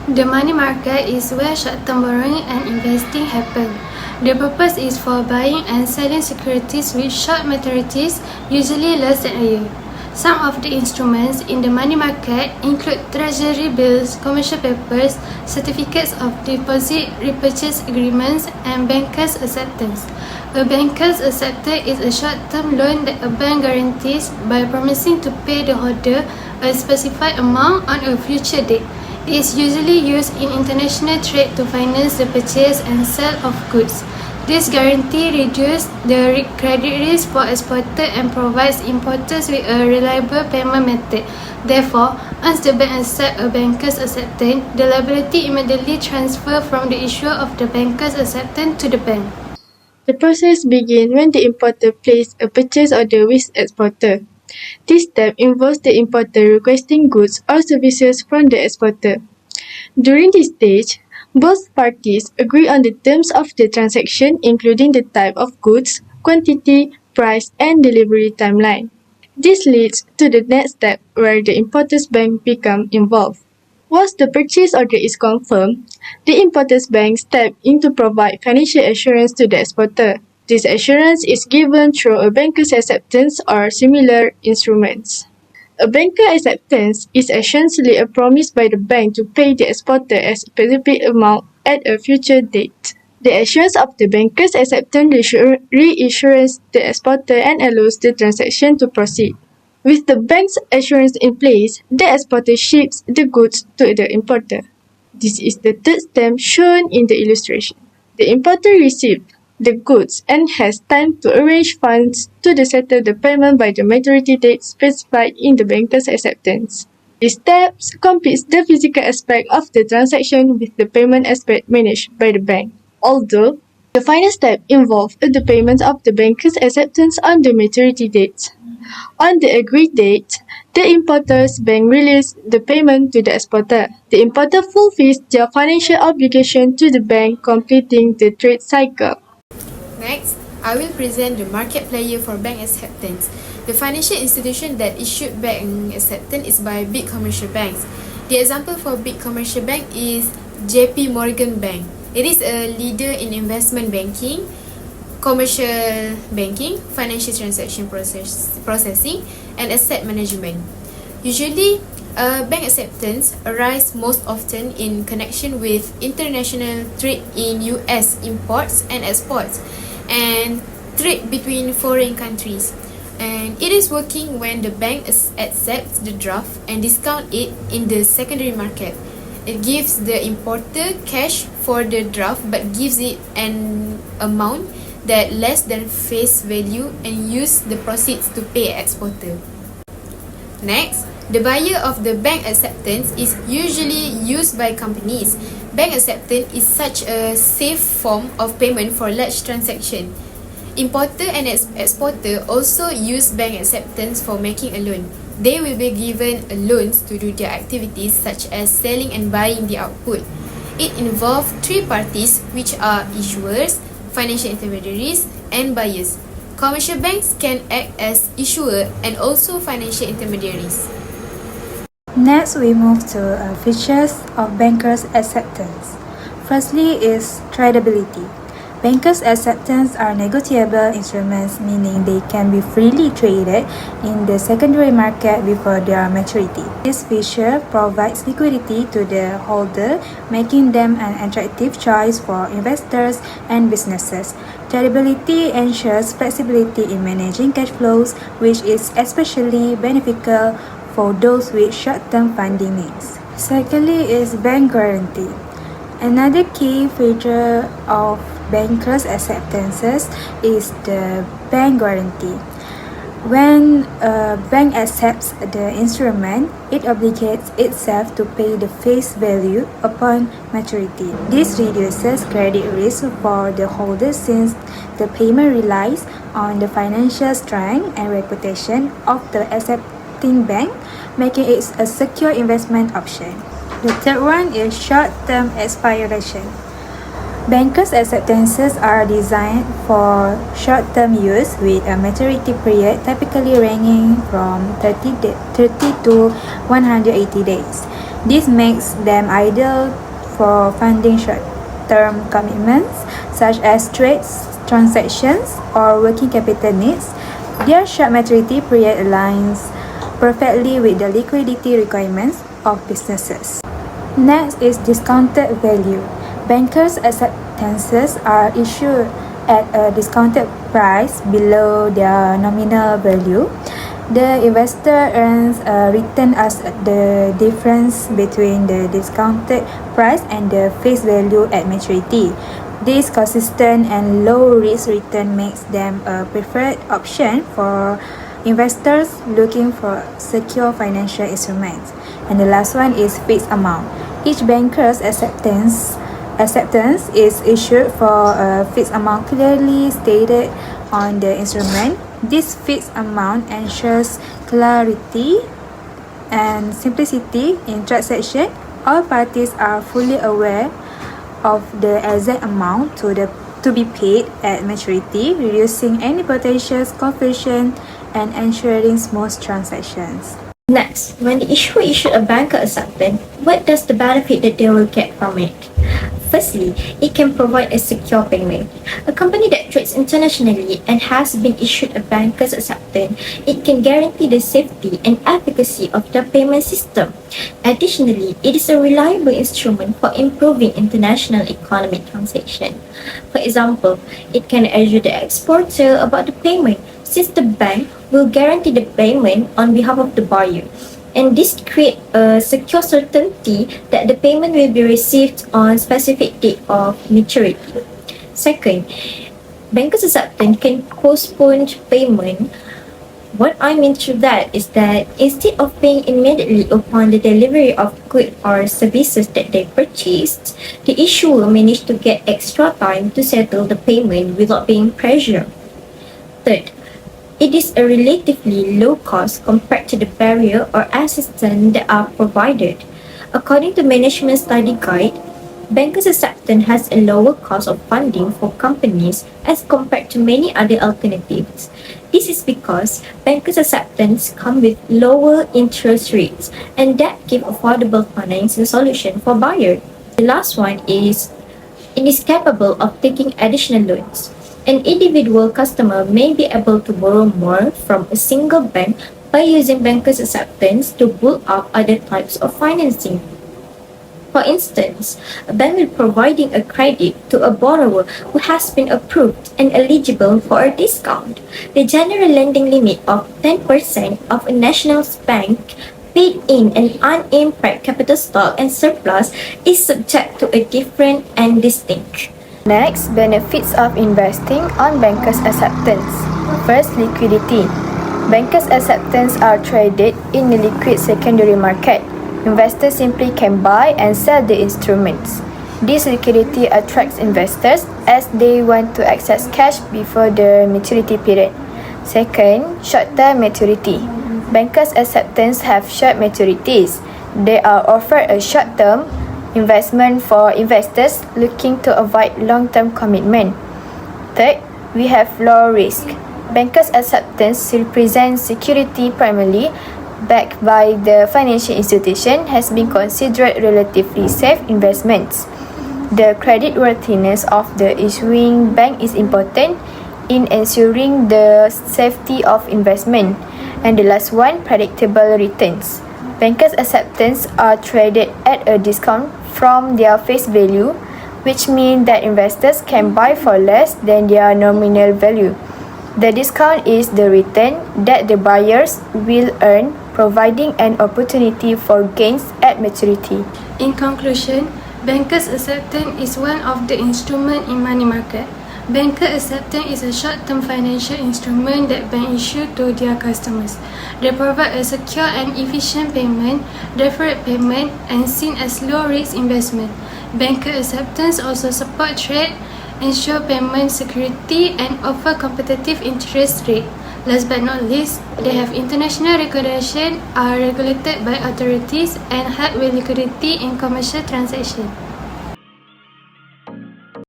The money market is where short-term borrowing and investing happen. The purpose is for buying and selling securities with short maturities, usually less than a year. Some of the instruments in the money market include treasury bills, commercial papers, certificates of deposit, repurchase agreements, and bankers' acceptance. A banker's acceptance is a short-term loan that a bank guarantees by promising to pay the holder a specified amount on a future date. It is usually used in international trade to finance the purchase and sale of goods. This guarantee reduces the credit risk for exporters and provides importers with a reliable payment method. Therefore, once the bank accepts a banker's acceptance, the liability immediately transfers from the issuer of the banker's acceptance to the bank. The process begins when the importer places a purchase order with exporter. This step involves the importer requesting goods or services from the exporter. During this stage, both parties agree on the terms of the transaction, including the type of goods, quantity, price, and delivery timeline. This leads to the next step where the importer's bank becomes involved. Once the purchase order is confirmed, the importer's bank steps in to provide financial assurance to the exporter. This assurance is given through a banker's acceptance or similar instruments. A banker acceptance is essentially a promise by the bank to pay the exporter a specific amount at a future date. The assurance of the banker's acceptance reassures the exporter and allows the transaction to proceed. With the bank's assurance in place, the exporter ships the goods to the importer. This is the third step shown in the illustration. The importer receives the goods and has time to arrange funds to settle the payment by the maturity date specified in the banker's acceptance. These steps completes the physical aspect of the transaction with the payment aspect managed by the bank. Although, the final step involves the payment of the banker's acceptance on the maturity date. On the agreed date, the importer's bank releases the payment to the exporter. The importer fulfills their financial obligation to the bank, completing the trade cycle. Next, I will present the market player for bank acceptance. The financial institution that issued bank acceptance is by big commercial banks. The example for big commercial bank is JP Morgan Bank. It is a leader in investment banking, commercial banking, financial transaction processing, and asset management. Usually, bank acceptance arises most often in connection with international trade in US imports and exports, and trade between foreign countries. And it is working when the bank accepts the draft and discount it in the secondary market. It gives the importer cash for the draft but gives it an amount that less than face value and use the proceeds to pay exporter. Next, the buyer of the bank acceptance is usually used by companies. Bank acceptance is such a safe form of payment for large transactions. Importer and exporter also use bank acceptance for making a loan. They will be given loans to do their activities such as selling and buying the output. It involves three parties, which are issuers, financial intermediaries, and buyers. Commercial banks can act as issuer and also financial intermediaries. Next, we move to features of bankers' acceptance. Firstly is tradability. Bankers' acceptance are negotiable instruments, meaning they can be freely traded in the secondary market before their maturity. This feature provides liquidity to the holder, making them an attractive choice for investors and businesses. Tradability ensures flexibility in managing cash flows, which is especially beneficial for those with short-term funding needs. Secondly is bank guarantee. Another key feature of bankers' acceptances is the bank guarantee. When a bank accepts the instrument, it obligates itself to pay the face value upon maturity. This reduces credit risk for the holder since the payment relies on the financial strength and reputation of the accepting bank, making it a secure investment option. The third one is short-term expiration. Bankers' acceptances are designed for short-term use with a maturity period typically ranging from 30 to 180 days. This makes them ideal for funding short-term commitments such as trades, transactions, or working capital needs. Their short maturity period aligns perfectly with the liquidity requirements of businesses. Next is discounted value. Bankers' acceptances are issued at a discounted price below their nominal value. The investor earns a return as the difference between the discounted price and the face value at maturity. This consistent and low-risk return makes them a preferred option for investors looking for secure financial instruments. And the last one is fixed amount. Each banker's acceptance is issued for a fixed amount clearly stated on the instrument. This fixed amount ensures clarity and simplicity in transaction. All parties are fully aware of the exact amount to be paid at maturity, reducing any potential confusion and ensuring smooth transactions. Next, when the issuer issues a banker acceptance, what does the benefit that they will get from it? Firstly, it can provide a secure payment. A company that trades internationally and has been issued a banker's acceptance, it can guarantee the safety and efficacy of the payment system. Additionally, it is a reliable instrument for improving international economic transactions. For example, it can assure the exporter about the payment, since the bank will guarantee the payment on behalf of the buyer. And this creates a secure certainty that the payment will be received on specific date of maturity. Second, bankers' acceptance can postpone payment. What I mean through that is that instead of paying immediately upon the delivery of goods or services that they purchased, the issuer managed to get extra time to settle the payment without being pressured. Third, it is a relatively low cost compared to the barrier or assistance that are provided. According to Management Study Guide, bankers' acceptance has a lower cost of funding for companies as compared to many other alternatives. This is because bankers' acceptance come with lower interest rates and that give affordable financing solution for buyers. The last one is it is capable of taking additional loans. An individual customer may be able to borrow more from a single bank by using bankers' acceptance to pull up other types of financing. For instance, a bank will providing a credit to a borrower who has been approved and eligible for a discount. The general lending limit of 10% of a national bank paid in an unimpaired capital stock and surplus is subject to a different and distinct. Next, benefits of investing on bankers' acceptance. First, liquidity. Bankers' acceptance are traded in the liquid secondary market. Investors simply can buy and sell the instruments. This liquidity attracts investors as they want to access cash before the maturity period. Second, short-term maturity. Bankers' acceptance have short maturities. They are offered a short-term investment for investors looking to avoid long-term commitment. Third, we have low risk. Bankers' acceptance represents security primarily backed by the financial institution has been considered relatively safe investments. The creditworthiness of the issuing bank is important in ensuring the safety of investment. And the last one, predictable returns. Bankers' acceptance are traded at a discount from their face value, which means that investors can buy for less than their nominal value. The discount is the return that the buyers will earn, providing an opportunity for gains at maturity. In conclusion, bankers' acceptance is one of the instruments in money market. Banker acceptance is a short-term financial instrument that banks issue to their customers. They provide a secure and efficient payment, deferred payment, and seen as low-risk investment. Banker acceptance also support trade, ensure payment security, and offer competitive interest rate. Last but not least, they have international recognition, are regulated by authorities, and help with liquidity in commercial transactions.